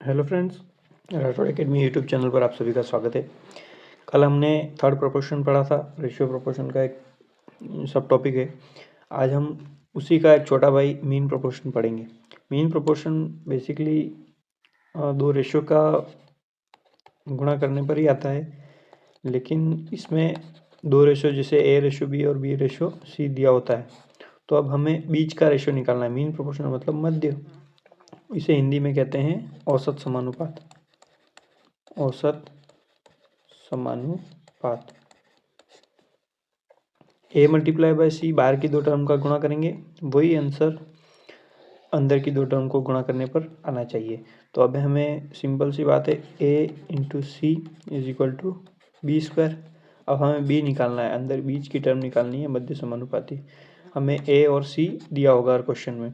Hello friends, Rathore academy YouTube channel पर आप सभी का स्वागत है। कल हमने थर्ड प्रोपोर्शन पढ़ा था। रेशियो प्रोपोर्शन का एक सब टॉपिक है। आज हम उसी का एक छोटा भाई मीन प्रोपोर्शन पढ़ेंगे। मीन प्रोपोर्शन बेसिकली दो रेशियो का गुणा करने पर ही आता है, लेकिन इसमें दो रेशियो जैसे ए रेशियो बी और बी रेशियो सी दिया होता है। तो अब हमें बीच का रेशियो निकालना है। मीन प्रोपोर्शन मतलब मध्य। इसे हिंदी में कहते हैं औसत समानुपात। औसत समानुपात। ए मल्टीप्लाई बाय सी, बाहर की दो टर्म का गुणा करेंगे, वही आंसर अंदर की दो टर्म को गुणा करने पर आना चाहिए। तो अब हमें सिंपल सी बात है, A into C is equal to B square. अब हमें बी निकालना है, अंदर बीच की टर्म निकालनी है, मध्य समानुपाती। हमें ए और सी दिया होगा हर क्वेश्चन में।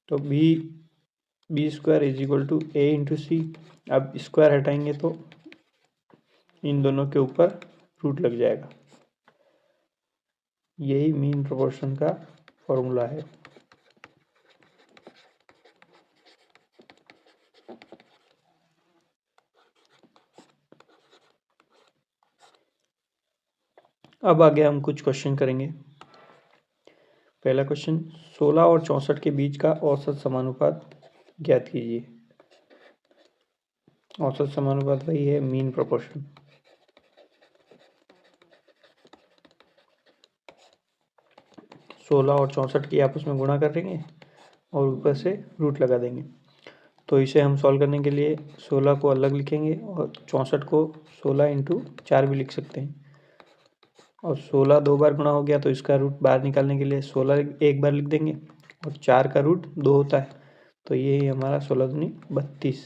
तो B square is equal to A into C. अब स्क्वायर हटाएंगे तो इन दोनों के ऊपर रूट लग जाएगा। यही मीन प्रोपोर्शन का फॉर्मूला है। अब आगे हम कुछ क्वेश्चन करेंगे। पहला क्वेश्चन, 16 और 64 के बीच का औसत समानुपात ज्ञात कीजिए। औसत समानुपात वही है मीन प्रोपोर्शन। सोलह और 64 की आपस में गुणा कर देंगे और ऊपर से रूट लगा देंगे। तो इसे हम सॉल्व करने के लिए 16 को अलग लिखेंगे और 64 को 16 इंटू 4 भी लिख सकते हैं। और 16 दो बार गुणा हो गया तो इसका रूट बाहर निकालने के लिए 16 एक बार लिख देंगे और 4 का रूट 2 होता है। तो यही हमारा 16 दूनी 32।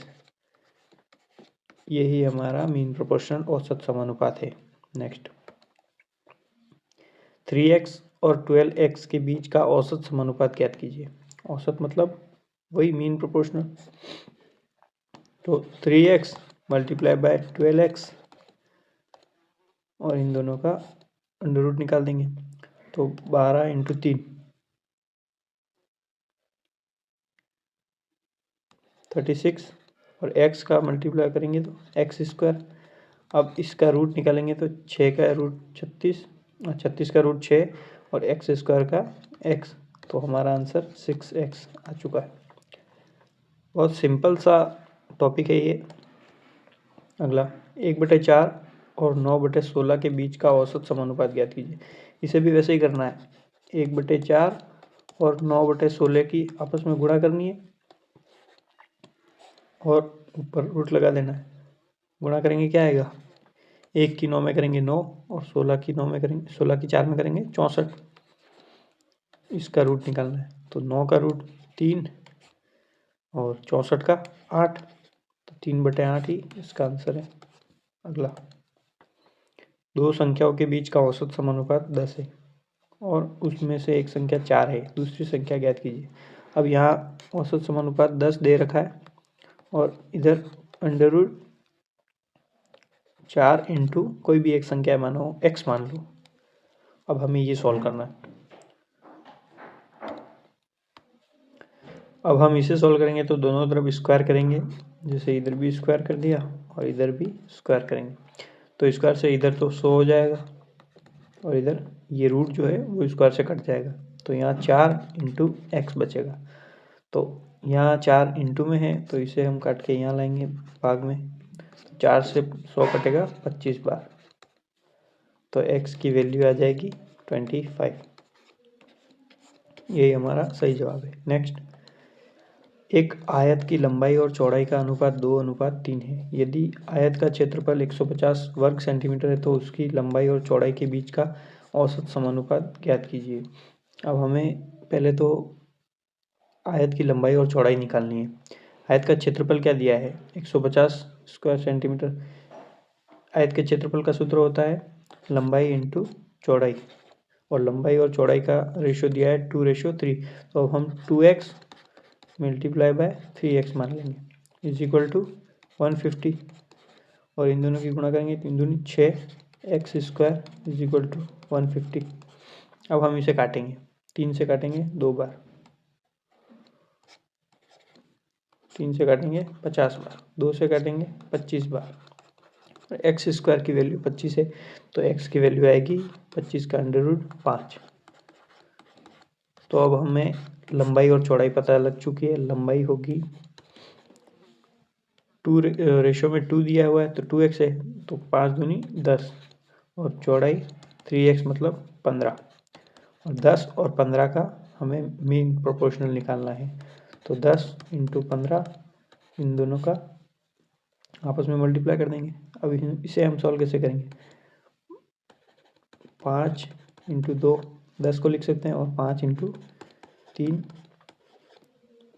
यही हमारा मीन प्रोपोर्शनल औसत समानुपात है। नेक्स्ट, 3x और 12x के बीच का औसत समानुपात ज्ञात कीजिए। औसत मतलब वही मीन प्रोपोर्शनल। तो 3x मल्टीप्लाई बाय 12x और इन दोनों का अंडर रूट निकाल देंगे। तो 12 इंटू 3 36 और x का मल्टीप्लाई करेंगे तो एक्स स्क्वायर। अब इसका रूट निकालेंगे तो 6 का रूट 36 और 36 का रूट 6 और एक्स स्क्वायर का x। तो हमारा आंसर 6x आ चुका है। बहुत सिंपल सा टॉपिक है ये। अगला, 1/4 और 9/16 के बीच का औसत समानुपात ज्ञात कीजिए। इसे भी वैसे ही करना है। 1/4 और 9/16 की आपस में गुणा करनी है और ऊपर रूट लगा देना है। गुणा करेंगे क्या आएगा, 1 की 9 में करेंगे 9 और 16 की 9 में करेंगे 16 की 4 में करेंगे 64। इसका रूट निकालना है तो 9 का रूट 3 और 64 का 8। तो 3/8 ही इसका आंसर है। अगला, दो संख्याओं के बीच का औसत समानुपात 10 है और उसमें से एक संख्या 4 है। दूसरी संख्या ज्ञात कीजिए। अब यहाँ औसत समानुपात 10 दे रखा है और इधर अंडर रूट 4 इंटू कोई भी एक संख्या मानो x मान लो। अब हमें ये सॉल्व करना है। अब हम इसे सॉल्व करेंगे तो दोनों तरफ स्क्वायर करेंगे, जैसे इधर भी स्क्वायर कर दिया और इधर भी स्क्वायर करेंगे। तो स्क्वायर से इधर तो 100 हो जाएगा और इधर ये रूट जो है वो स्क्वायर से कट जाएगा। तो यहाँ 4 इंटू एक्स बचेगा। तो यहाँ 4 इंटू में है तो इसे हम काट के यहाँ लाएंगे भाग में। 4 से 100 कटेगा 25 बार। तो x की वैल्यू आ जाएगी 25। यही हमारा सही जवाब है। नेक्स्ट, एक आयत की लंबाई और चौड़ाई का अनुपात 2:3 है। यदि आयत का क्षेत्रफल 150 वर्ग सेंटीमीटर है तो उसकी लंबाई और चौड़ाई के बीच का औसत समानुपात ज्ञात कीजिए। अब हमें पहले तो आयत की लंबाई और चौड़ाई निकालनी है। आयत का क्षेत्रफल क्या दिया है, 150 स्क्वायर सेंटीमीटर। आयत के क्षेत्रफल का सूत्र होता है लंबाई इंटू चौड़ाई, और लंबाई और चौड़ाई का रेशियो दिया है 2:3। तो अब हम 2x मल्टीप्लाई बाय 3x मान लेंगे इज इक्वल टू 150 और इन दोनों की गुणा करेंगे 3 दूनी 6 x square is equal to 150। अब हम इसे काटेंगे, 3 से काटेंगे 2 बार। 3 से काटेंगे 50 बार, 2 से काटेंगे 25 बार। एक्स स्क्वायर की वैल्यू 25 है तो एक्स की वैल्यू आएगी 25 का √5। तो अब हमें लंबाई और चौड़ाई पता लग चुकी है। लंबाई होगी 2 रेशो में 2 दिया हुआ है तो 2x है, तो 5 दूनी 10, और चौड़ाई 3x मतलब 15, और 10 और 15 का हमें मीन प्रोपोर्शनल निकालना है। तो 10 × 15 इन दोनों का आपस में मल्टीप्लाई कर देंगे। अब इसे हम सॉल्व कैसे करेंगे? 5 × 2 10 को लिख सकते हैं, और 5 × 3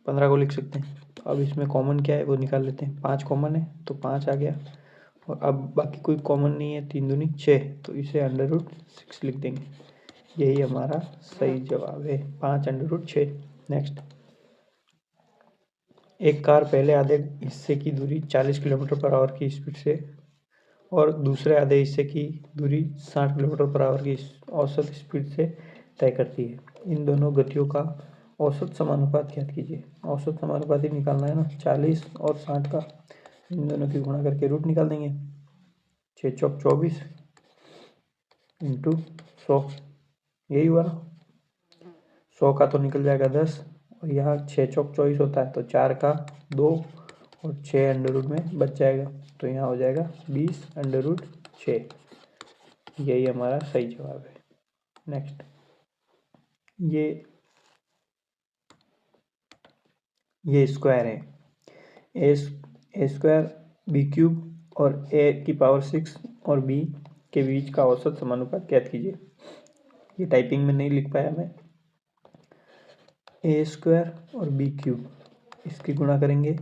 15 को लिख सकते हैं। तो अब इसमें कॉमन क्या है वो निकाल लेते हैं। 5 कॉमन है तो 5 आ गया, और अब बाकी कोई कॉमन नहीं है, 3 दूनी 6, तो इसे √6 लिख देंगे। यही हमारा सही जवाब है, 5 √6। नेक्स्ट, एक कार पहले आधे हिस्से की दूरी 40 km/h की स्पीड से और दूसरे आधे हिस्से की दूरी 60 km/h की औसत स्पीड से तय करती है। इन दोनों गतियों का औसत समानुपात ज्ञात कीजिए। औसत समानुपात ही निकालना है ना, 40 और 60 का इन दोनों की गुणा करके रूट निकाल देंगे। 6 चौक 24 × 100, यही हुआ ना। 100 का तो निकल जाएगा 10, और यहाँ 6 चौक 24 होता है तो 4 का 2 और 6 अंडर में बच जाएगा, तो यहाँ हो जाएगा 20 √6। यही हमारा सही जवाब है। नेक्स्ट, ये स्क्वायर है, ए स्क्वायर b³ और a⁶ और b के बीच का औसत समानुपात ज्ञात कीजिए। ये टाइपिंग में नहीं लिख पाया मैं। a² और b³ इसकी गुणा करेंगे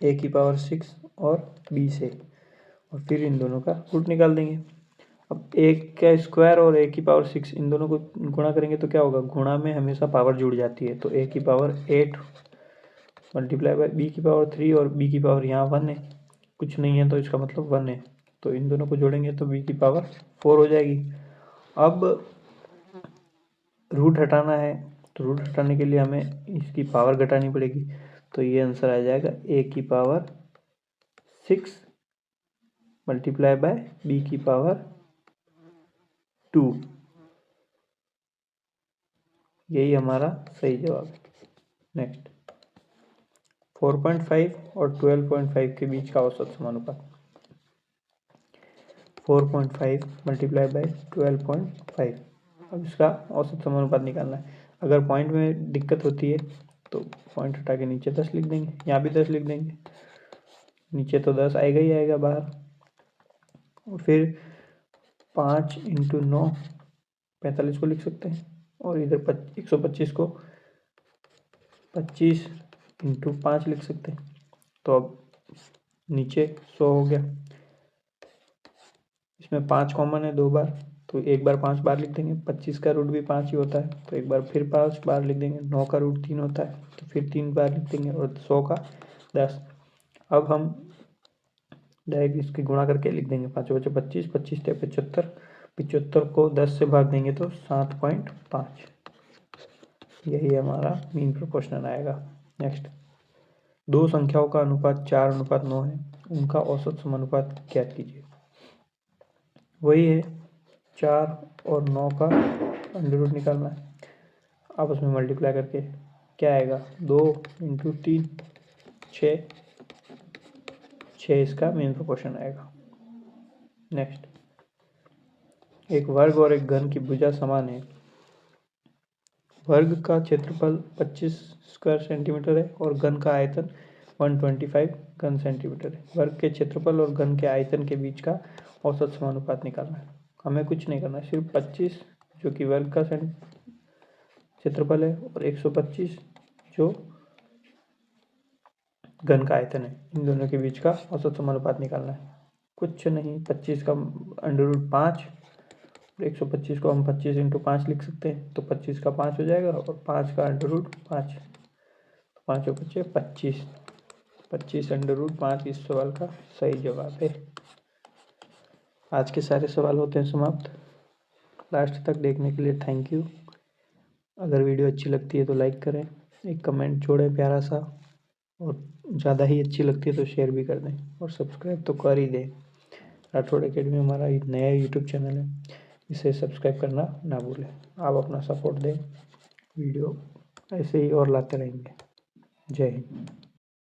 a⁶ और b से, और फिर इन दोनों का रूट निकाल देंगे। अब a का स्क्वायर और a⁶ इन दोनों को गुणा करेंगे तो क्या होगा? गुणा में हमेशा पावर जुड़ जाती है, तो a⁴ मल्टीप्लाई बाय b⁴ और b⁴ यहाँ 1 है, कुछ नहीं है तो इसका मतलब 1 है, तो इन दोनों को जोड़ेंगे तो b⁴ 4 हो जाएगी। अब रूट हटाना है, तो रूट हटाने के लिए हमें इसकी पावर घटानी पड़ेगी, तो ये आंसर आ जाएगा a⁶ मल्टीप्लाई बाय b⁴2। यही हमारा सही जवाब है। नेक्स्ट, 4.5 और 12.5 के बीच का औसत समानुपात। 4.5 मल्टीप्लाई बाय 12.5, अब इसका औसत समानुपात निकालना है। अगर पॉइंट में दिक्कत होती है तो पॉइंट हटा के नीचे 10 लिख देंगे, यहाँ भी 10 लिख देंगे, नीचे तो 10 आएगा ही आएगा बाहर, और फिर 5 × 9 45 को लिख सकते हैं, और इधर 125 को 25 × 5 लिख सकते हैं। तो अब नीचे 100 हो गया, इसमें 5 कॉमन है 2 बार, तो एक बार 5 बार लिख देंगे। 25 का रूट भी 5 ही होता है, तो एक बार फिर 5 बार लिख देंगे। 9 का रूट 3 होता है, तो फिर 3 बार लिख देंगे, और 100 का 10। अब हम डायरेक्ट इसकी गुणा करके लिख देंगे। 5 बचे 25, 25 × 75, 75 को 10 से भाग देंगे तो 7.5। यही हमारा मीन प्रोपोर्शनल आएगा। नेक्स्ट, दो संख्याओं का अनुपात 4:9 है, उनका औसत समानुपात ज्ञात कीजिए। वही है, 4 और 9 का अंडर रूट निकालना है, आपस में मल्टीप्लाई करके क्या आएगा? 2 × 3 6 इसका मेन प्रोपोर्शन आएगा। नेक्स्ट, एक वर्ग और एक घन की भुजा समान है। वर्ग का क्षेत्रफल 25 स्क्वायर सेंटीमीटर है और घन का आयतन 125 घन सेंटीमीटर है। वर्ग के क्षेत्रफल और घन के आयतन के बीच का औसत समानुपात निकालना है। हमें कुछ नहीं करना, सिर्फ 25 जो कि वर्ग का क्षेत्रफल है और 125 जो घन का आयतन है, इन दोनों के बीच का औसत समानुपात निकालना है। कुछ नहीं, 25 का अंडर रूट 5, 125 को हम 25 × 5 लिख सकते हैं, तो 25 का 5 हो जाएगा, और 5 का अंडर रूट 5, 5 बचे 25, 25 अंडर रूट 5 इस सवाल का सही जवाब है। आज के सारे सवाल होते हैं समाप्त। लास्ट तक देखने के लिए थैंक यू। अगर वीडियो अच्छी लगती है तो लाइक करें, एक कमेंट छोड़ें प्यारा सा। और ज़्यादा ही अच्छी लगती है तो शेयर भी कर दें और सब्सक्राइब तो कर ही दें। राठौड़ एकेडमी हमारा एक नया यूट्यूब चैनल है, इसे सब्सक्राइब करना ना भूलें। आप अपना सपोर्ट दें, वीडियो ऐसे ही और लाते रहेंगे। जय हिंद।